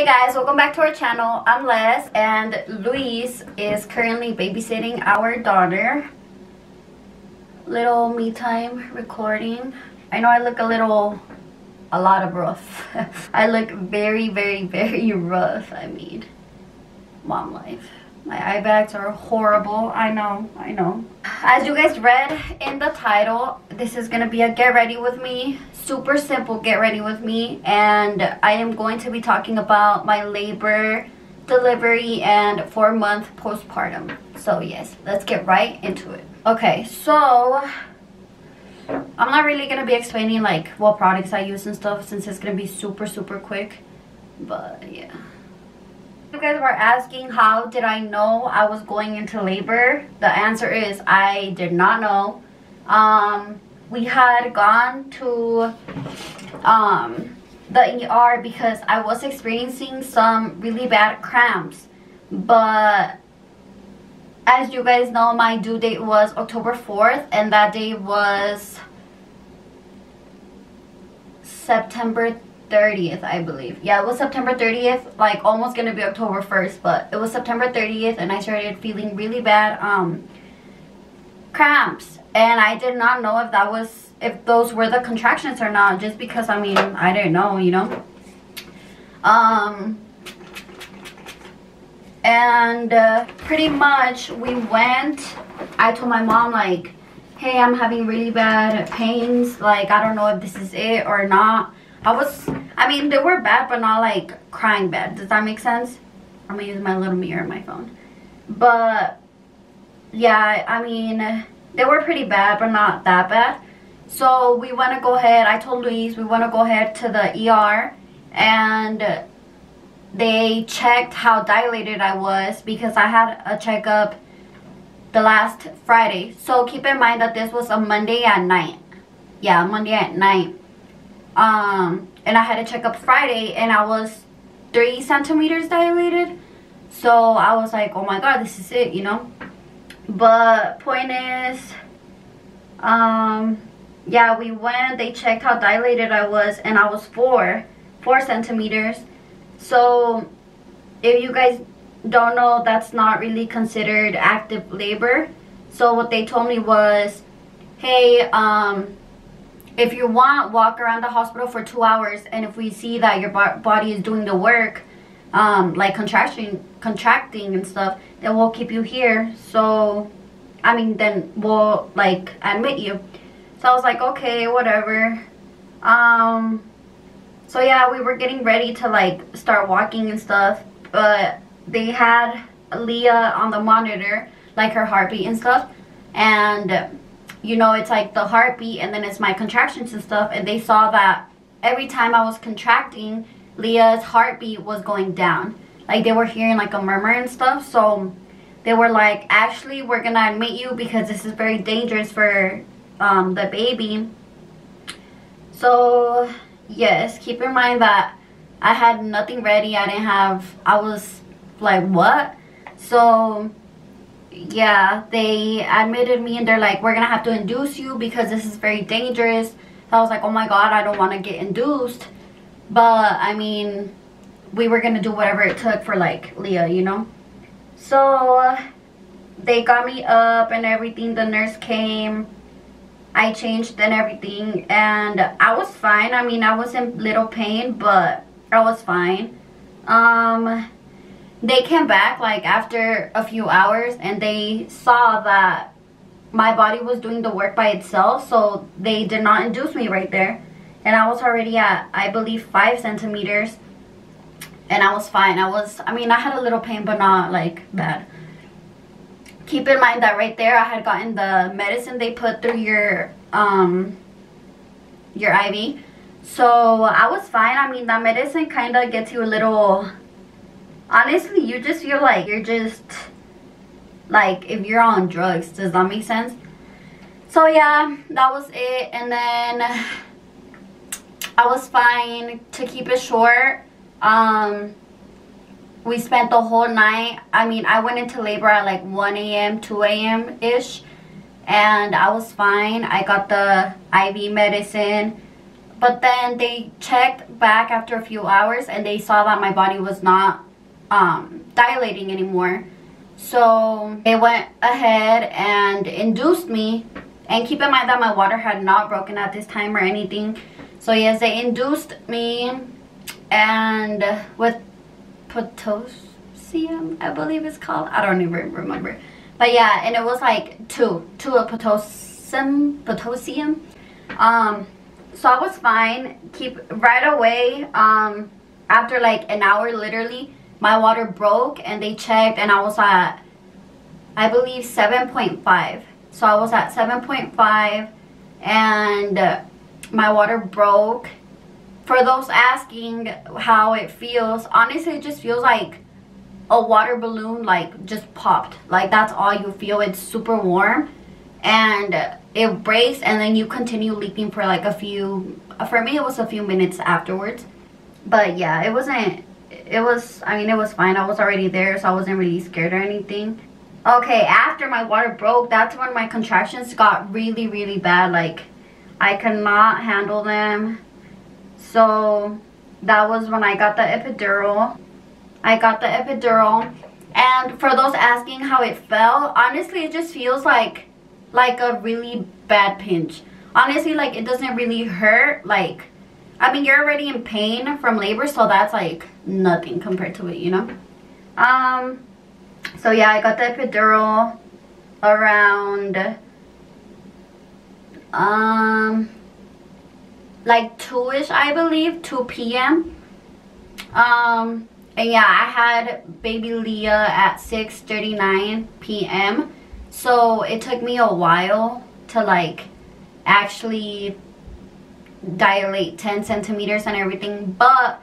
Hey guys, welcome back to our channel. I'm Les and Luis is currently babysitting our daughter. Little me time recording. I know I look a lot of rough. I look very rough. I mean, mom life. My eye bags are horrible. I know. As you guys read in the title, this is gonna be a get ready with me. Super simple get ready with me. And I am going to be talking about my labor, delivery, and 4-month postpartum. So yes, let's get right into it. Okay, so I'm not really gonna be explaining like what products I use and stuff since it's gonna be super quick. But yeah. You guys were asking how did I know I was going into labor. The answer is I did not know. We had gone to the ER because I was experiencing some really bad cramps, but as you guys know, my due date was October 4th and that day was September 30th, I believe. Yeah, it was September 30th, like almost gonna be October 1st, but it was September 30th and I started feeling really bad cramps, and I did not know if those were the contractions or not, just because I mean I didn't know, you know. And pretty much we went. I told my mom like, hey, I'm having really bad pains, like I don't know if this is it or not. I mean, they were bad, but not like crying bad. Does that make sense? I'm gonna use my little mirror on my phone. But yeah, I mean, they were pretty bad, but not that bad. So we want to go ahead. I told Luis we want to go ahead to the ER, and they checked how dilated I was because I had a checkup the last Friday. So keep in mind that this was a Monday at night. Yeah, Monday at night. And I had a checkup Friday and I was 3 centimeters dilated. So I was like, oh my god, this is it, you know. But point is, yeah, we went, they checked how dilated I was, and I was 4 centimeters. So if you guys don't know, that's not really considered active labor. So what they told me was, hey, if you want, walk around the hospital for 2 hours, and if we see that your body is doing the work, like contracting and stuff, then we'll keep you here. So I mean, then we'll like admit you. So I was like, okay, whatever. So yeah, we were getting ready to like start walking and stuff, but they had Leah on the monitor, like her heartbeat and stuff, and you know, it's like the heartbeat and then it's my contractions and stuff, and they saw that every time I was contracting, Leah's heartbeat was going down. Like they were hearing like a murmur and stuff. So they were like, actually, we're gonna admit you because this is very dangerous for the baby. So yes, keep in mind that I had nothing ready. I was like, what? So yeah, they admitted me and they're like, we're gonna have to induce you because this is very dangerous. So I was like, oh my god, I don't want to get induced. But I mean, we were gonna do whatever it took for like Leah, you know. So they got me up and everything. The nurse came, I changed and everything, and I was fine. I mean, I was in little pain, but I was fine. They came back like after a few hours and they saw that my body was doing the work by itself, so they did not induce me right there. And I was already at, I believe, 5 centimeters, and I was fine. I mean, I had a little pain, but not like bad. Keep in mind that right there I had gotten the medicine they put through your IV. So I was fine. I mean, that medicine kind of gets you a little, honestly, you just feel like you're just like if you're on drugs. Does that make sense? So yeah, that was it. And then I was fine. To keep it short, we spent the whole night. I mean, I went into labor at like 1 a.m., 2 a.m. ish, and I was fine. I got the IV medicine. But then they checked back after a few hours and they saw that my body was not dilating anymore. So they went ahead and induced me. And keep in mind that my water had not broken at this time or anything. So yes, they induced me and with potassium, I believe it's called. I don't even remember. But yeah, and it was like two of potassium. So I was fine. Right away, after like an hour literally, my water broke and they checked and I was at, I believe, 7.5. So I was at 7.5 and my water broke. For those asking how it feels, honestly, it just feels like a water balloon like just popped. Like that's all you feel. It's super warm and it breaks and then you continue leaking for like for me it was a few minutes afterwards. But yeah, it was fine. I was already there, so I wasn't really scared or anything. Okay, after my water broke, that's when my contractions got really, really bad. Like, I could not handle them. So, that was when I got the epidural. And for those asking how it felt, honestly, it just feels like a really bad pinch. Honestly, like, it doesn't really hurt. Like, I mean, you're already in pain from labor, so that's, like, nothing compared to it, you know? So yeah, I got the epidural around like 2ish, I believe, 2 p.m. And yeah, I had baby Leah at 6:39 p.m. So it took me a while to like actually dilate 10 centimeters and everything. But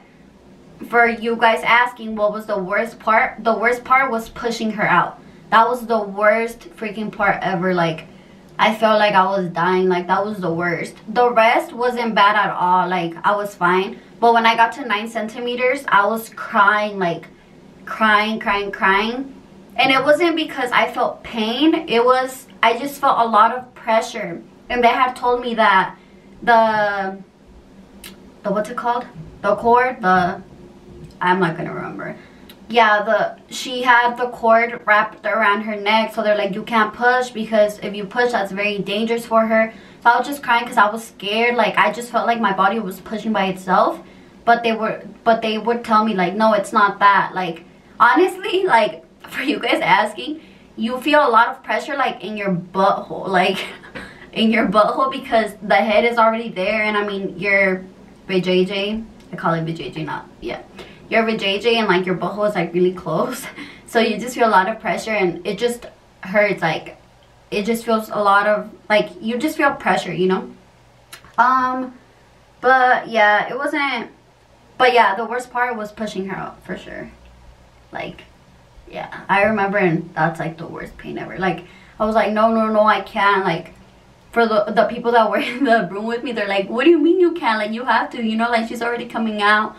for you guys asking what was the worst part was pushing her out. That was the worst freaking part ever. Like, I felt like I was dying. Like, that was the worst. The rest wasn't bad at all. Like, I was fine. But when I got to 9 centimeters, I was crying. Like, crying. And it wasn't because I felt pain. I just felt a lot of pressure. And they had told me that the what's it called? The cord, I'm not gonna remember. Yeah, she had the cord wrapped around her neck, so they're like, you can't push because if you push, that's very dangerous for her. So I was just crying because I was scared. Like, I just felt like my body was pushing by itself. But they would tell me like, no, it's not that. Like, honestly, like, for you guys asking, you feel a lot of pressure like in your butthole, like in your butthole, because the head is already there. And I mean, your vajayjay, I call it vajayjay, not, yeah. Your vajayjay and like your butthole is like really close, so you just feel a lot of pressure and it just hurts. Like, it just feels a lot of, like, you just feel pressure, you know. But yeah, it wasn't, but yeah, the worst part was pushing her out for sure. Like, yeah, I remember, and that's like the worst pain ever. Like, I was like, no, I can't. Like, for the people that were in the room with me, they're like, what do you mean you can't? Like, you have to, you know, like, she's already coming out.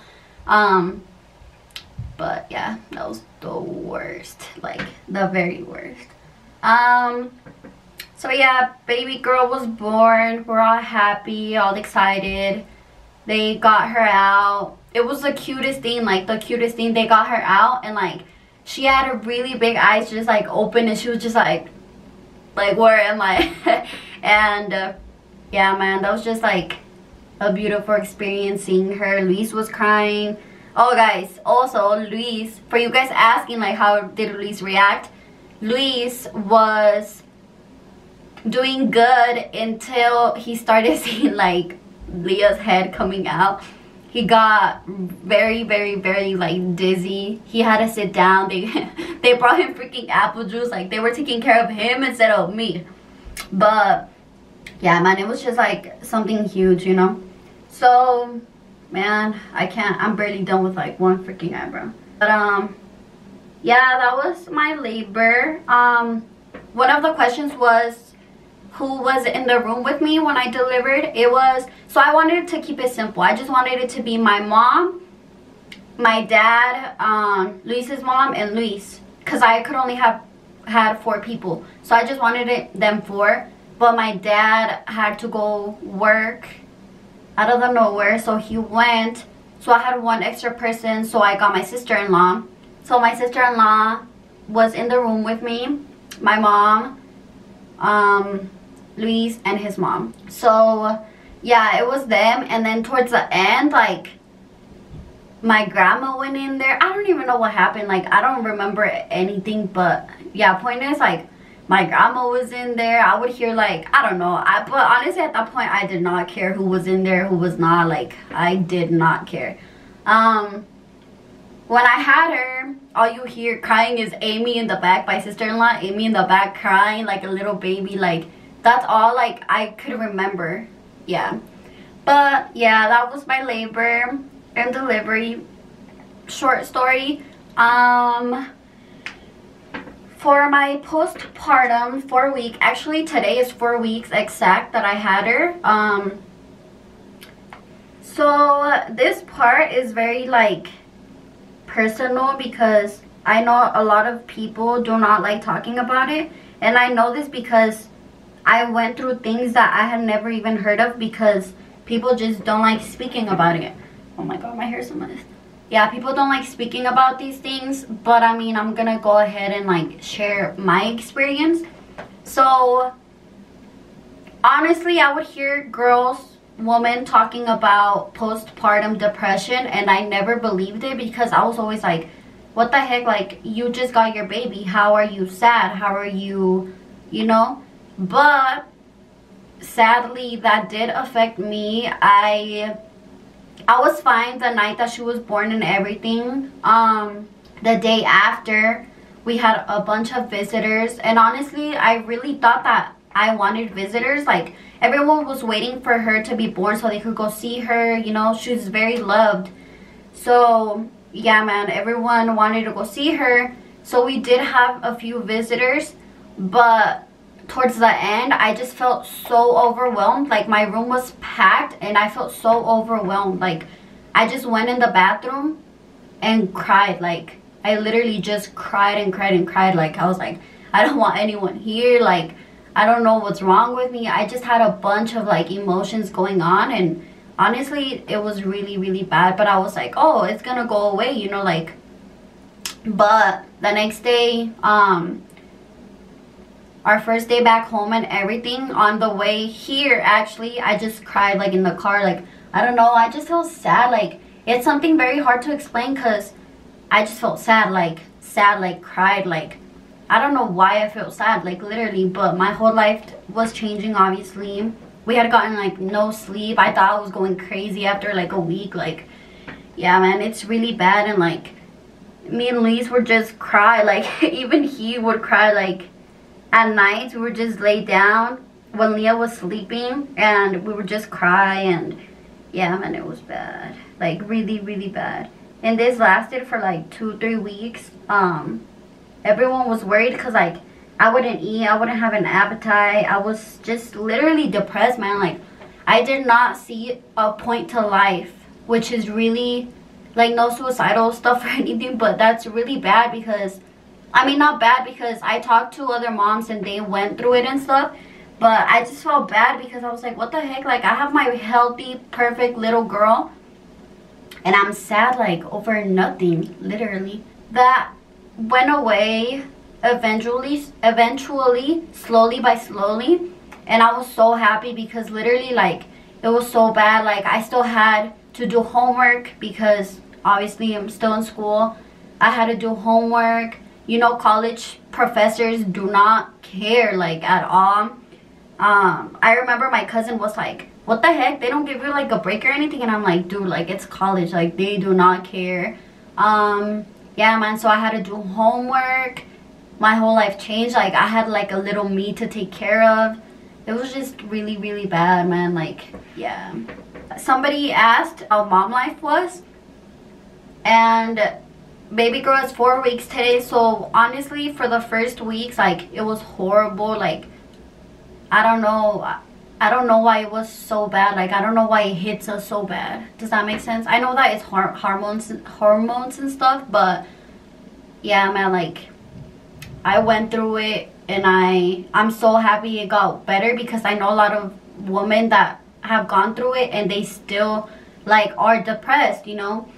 But yeah, that was the worst, like the very worst. So yeah, baby girl was born. We're all happy, all excited. They got her out. It was the cutest thing, like the cutest thing. They got her out and like she had her really big eyes just like open and she was just like where am I? And yeah, man, that was just like a beautiful experience seeing her. Luis was crying. Oh guys, also Luis, for you guys asking like how did Luis react, Luis was doing good until he started seeing like Leah's head coming out. He got very like dizzy. He had to sit down. They brought him freaking apple juice. Like, they were taking care of him instead of me. But yeah, man, it was just like something huge, you know. So man, I'm barely done with like one freaking eyebrow. But yeah, that was my labor. One of the questions was who was in the room with me when I delivered. So I wanted to keep it simple. I just wanted it to be my mom, my dad, Luis's mom, and Luis, because I could only have had 4 people. So I just wanted them 4, but my dad had to go work out of the nowhere. So he went. So I had one extra person, so I got my sister-in-law. So my sister-in-law was in the room with me, my mom, Luis, and his mom. So yeah, it was them. And then towards the end, like, my grandma went in there. I don't even know what happened. Like, I don't remember anything, but yeah, point is, like, my grandma was in there. I would hear, like, I don't know. But honestly, at that point, I did not care who was in there, who was not. Like, I did not care. When I had her, all you hear crying is Amy in the back, my sister-in-law. Amy in the back crying like a little baby. Like, that's all, like, I could remember. Yeah. But yeah, that was my labor and delivery short story. For my postpartum 4 week, actually today is 4 weeks exact that I had her. So this part is very, like, personal because I know a lot of people do not like talking about it, and I know this because I went through things that I had never even heard of because people just don't like speaking about it. Oh my god, my hair's a mess. Yeah, people don't like speaking about these things, but I mean, I'm gonna go ahead and, like, share my experience. So honestly, I would hear women talking about postpartum depression, and I never believed it because I was always like, what the heck, like, you just got your baby, how are you sad, how are you, you know? But sadly, that did affect me. I was fine the night that she was born and everything. The day after, we had a bunch of visitors, and honestly, I really thought that I wanted visitors. Like, everyone was waiting for her to be born so they could go see her, you know. She's very loved. So yeah, man, everyone wanted to go see her. So we did have a few visitors, but towards the end, I just felt so overwhelmed. Like, my room was packed and I felt so overwhelmed. Like, I just went in the bathroom and cried. Like, I literally just cried and cried and cried. Like, I was like, I don't want anyone here. Like, I don't know what's wrong with me. I just had a bunch of, like, emotions going on, and honestly, it was really, really bad. But I was like, oh, it's gonna go away, you know, like. But the next day, our first day back home and everything, on the way here, actually, I just cried, like, in the car. Like, I don't know, I just felt sad. Like, it's something very hard to explain because I just felt sad, like, cried, like, I don't know why I felt sad, like, literally, but my whole life was changing, obviously. We had gotten, like, no sleep. I thought I was going crazy after, like, a week. Like, yeah, man, it's really bad. And, like, me and Luis would just cry. Like, even he would cry. Like, at night, we would just lay down when Leah was sleeping, and we would just cry. And yeah, man, it was bad. Like, really, really bad. And this lasted for, like, 2-3 weeks. Everyone was worried because, like, I wouldn't eat, I wouldn't have an appetite. I was just literally depressed, man. Like, I did not see a point to life, which is really, like, no suicidal stuff or anything, but that's really bad because, I mean, not bad because I talked to other moms and they went through it and stuff, but I just felt bad because I was like, what the heck? Like, I have my healthy, perfect little girl, and I'm sad, like, over nothing, literally. That went away eventually, slowly by slowly, and I was so happy because literally, like, it was so bad. Like, I still had to do homework because obviously I'm still in school. I had to do homework. You know, college professors do not care, like, at all. I remember my cousin was like, what the heck, they don't give you, like, a break or anything? And I'm like, dude, like, it's college, like, they do not care. Yeah, man, so I had to do homework. My whole life changed. Like, I had, like, a little me to take care of. It was just really, really bad, man. Like, yeah. Somebody asked how mom life was, and baby girl is 4 weeks today. So honestly, for the first weeks, like, it was horrible. Like, I don't know why it was so bad. Like, I don't know why it hits us so bad. Does that make sense? I know that it's hormones and stuff, but yeah, man, like, I went through it, and I'm so happy it got better because I know a lot of women that have gone through it and they still like are depressed, you know.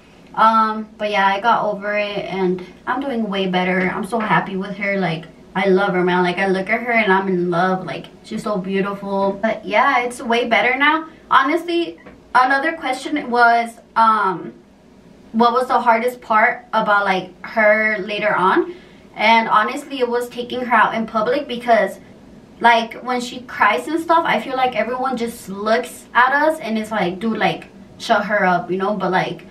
But yeah, I got over it and I'm doing way better. I'm so happy with her. Like, I love her, man. Like, I look at her and I'm in love. Like, she's so beautiful. But yeah, it's way better now. Honestly, another question was what was the hardest part about like her later on. And honestly, it was taking her out in public, because like when she cries and stuff, I feel like everyone just looks at us and it's like, dude, like, shut her up, you know. But like,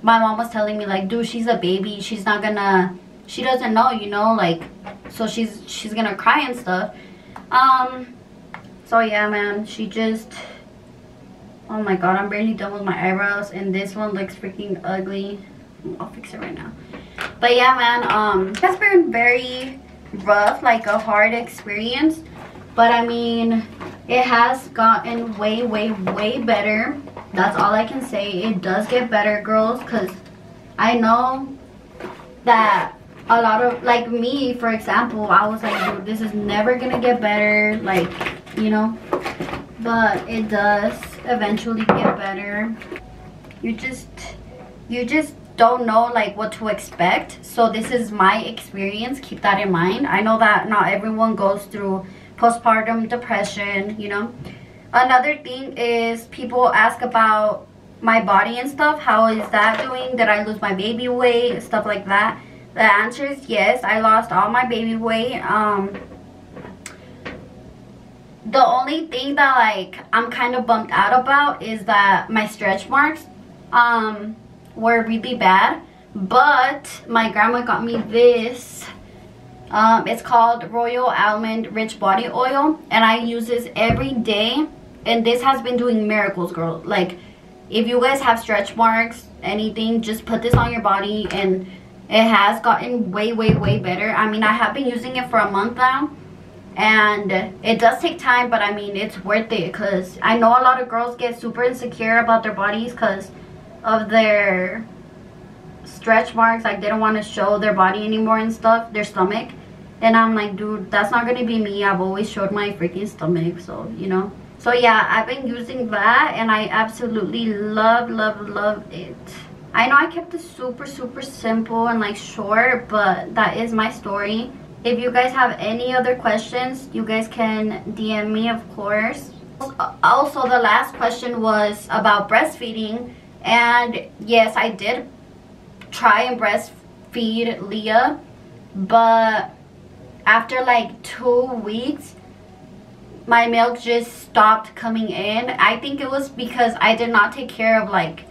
my mom was telling me like, dude, she's a baby, she's not gonna, she doesn't know, you know, like, so she's gonna cry and stuff. So yeah, man, she just, oh my god, I'm barely done with my eyebrows and this one looks freaking ugly. I'll fix it right now. But yeah, man, it has been very rough, like a hard experience, but I mean, it has gotten way better. That's all I can say. It does get better, girls, because I know that a lot of, like me, for example, I was like, dude, this is never gonna get better, like, you know. But it does eventually get better. You just don't know like what to expect. So this is my experience, keep that in mind. I know that not everyone goes through postpartum depression, you know. Another thing is, people ask about my body and stuff. How is that doing? Did I lose my baby weight? Stuff like that. The answer is yes, I lost all my baby weight. The only thing that like I'm kind of bummed out about is that my stretch marks were really bad. But my grandma got me this. It's called Royal Almond Rich Body Oil, and I use this every day, and this has been doing miracles, girl. Like, if you guys have stretch marks, anything, just put this on your body and it has gotten way better. I mean, I have been using it for a month now, and it does take time, but I mean, it's worth it, because I know a lot of girls get super insecure about their bodies because of their stretch marks. Like, they don't want to show their body anymore and stuff, their stomach. And I'm like, dude, that's not gonna be me. I've always showed my freaking stomach, so, you know. So yeah, I've been using that and I absolutely love it. I know I kept it super simple and like short, but that is my story. If you guys have any other questions, you guys can DM me, of course. Also, the last question was about breastfeeding, and yes, I did try and breastfeed Leah, but after like 2 weeks my milk just stopped coming in. I think it was because I did not take care of like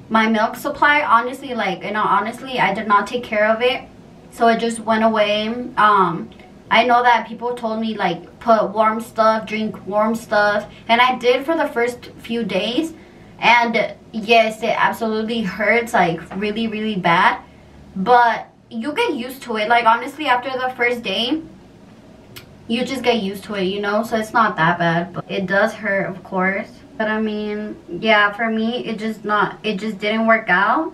my milk supply. Honestly, like, you know, honestly, I did not take care of it, so it just went away. I know that people told me like put warm stuff, drink warm stuff, and I did for the first few days, and yes, it absolutely hurts like really bad, but you get used to it. Like, honestly, after the first day you just get used to it, you know, so it's not that bad. But it does hurt, of course. But I mean, yeah, for me, it just didn't work out.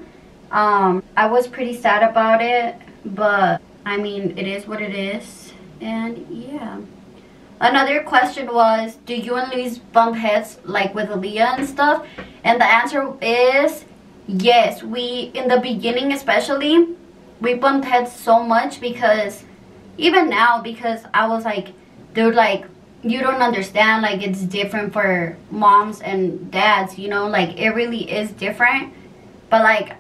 I was pretty sad about it, but I mean, it is what it is. And yeah, another question was, do you and Luis bump heads like with Aaliyah and stuff? And the answer is yes. We, in the beginning especially, we bumped heads so much, because even now, because I was like, dude, like, you don't understand, like, it's different for moms and dads, you know, like, it really is different. But like,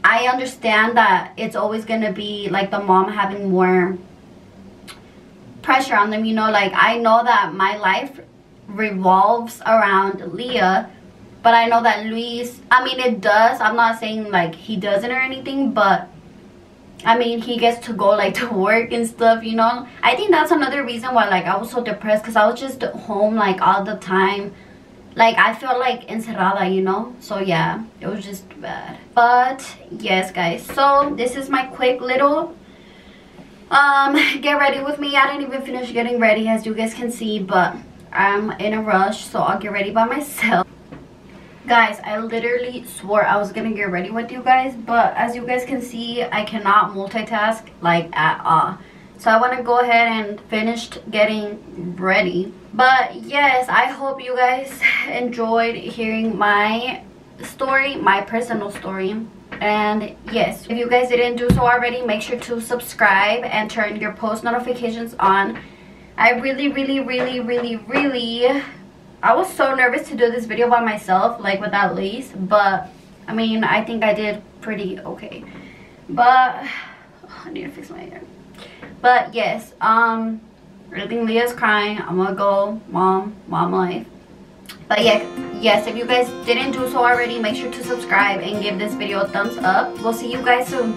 I understand that it's always gonna be like the mom having more pressure on them, you know. Like, I know that my life revolves around Leah, but I know that Luis, I mean, it does. I'm not saying like he doesn't or anything, but I mean, he gets to go like to work and stuff, you know. I think that's another reason why like I was so depressed, because I was just home like all the time. Like, I felt like encerrada, you know. So yeah, it was just bad. But yes, guys, so this is my quick little get ready with me. I didn't even finish getting ready, as you guys can see, but I'm in a rush, so I'll get ready by myself. Guys, I literally swore I was gonna get ready with you guys, but as you guys can see, I cannot multitask like at all. So I want to go ahead and finish getting ready. But yes, I hope you guys enjoyed hearing my story, my personal story. And yes, if you guys didn't do so already, make sure to subscribe and turn your post notifications on. I really I was so nervous to do this video by myself, like without Lise, but I mean, I think I did pretty okay. But I need to fix my hair. But yes, I think Leah's crying. I'm gonna go mom life. But yeah, yes, if you guys didn't do so already, make sure to subscribe and give this video a thumbs up. We'll see you guys soon.